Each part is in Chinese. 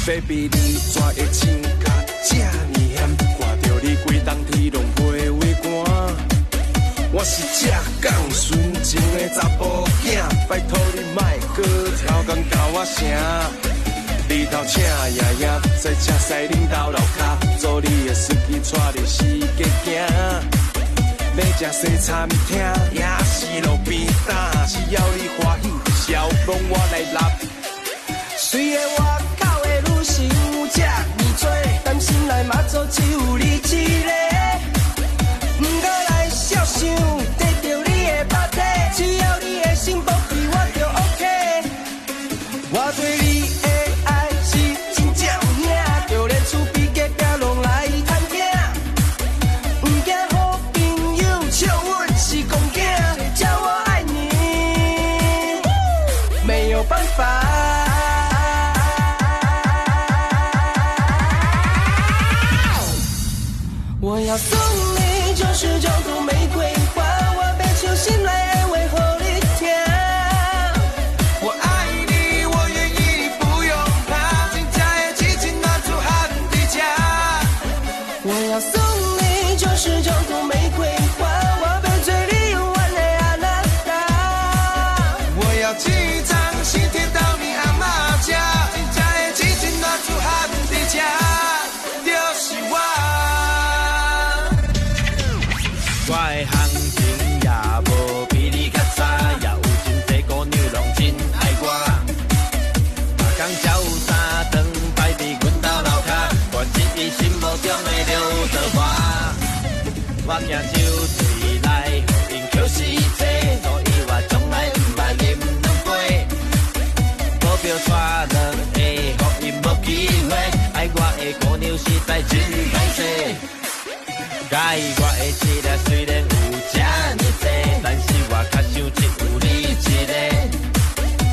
，baby 你怎会穿甲这呢险？看着你规冬天拢袂畏寒。我是只讲纯情的查甫囝，拜托你莫搁超工交我声。日头请爷爷，在车驶恁兜楼骹，做你的司机带着四界行。要食西餐厅，也是路边摊，只要你欢喜，笑容我来揽。虽然我口的女性有这么多，但心内嘛做只有你一个。不过来想想，得到你的肉体，只要你的心保庇我就 OK。我对你的爱是真正有影，就连厝边隔壁拢来探听。不惊好朋友笑阮是公囝，叫我爱你，没有办法。我要送你99朵玫瑰花，我变成心内的话，予你听。我爱你，我愿意，你不用怕，真正的激情拿出喊在这。我要送你99朵玫瑰花，我变最你永远的阿娜达。我要寄一张信贴到你阿妈家，真正的激情拿出喊在这，就是我。我的行情也无比你较差，也有真济姑娘拢真爱我。逐工照有三顿摆伫阮兜楼骹，我一伊心目中的刘德华。我行酒醉来，互因扣死坐，所以我从来毋捌啉两杯。保镖带两个，互因无机会，爱我的姑娘实在真歹势。介意我的质量虽然有这呢多，但是我较想只有你一个。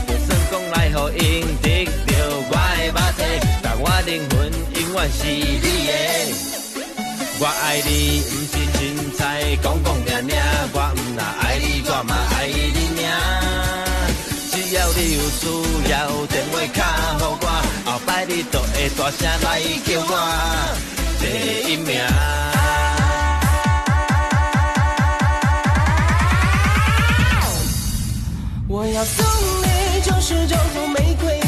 就算讲来互因得到我的肉体，但我灵魂永远是你的。我爱你，不是凊彩讲命命，我不若爱你，我嘛爱你命。只要你有需要，电话卡予我，后摆你就会大声来叫我第一名。我要送你99朵玫瑰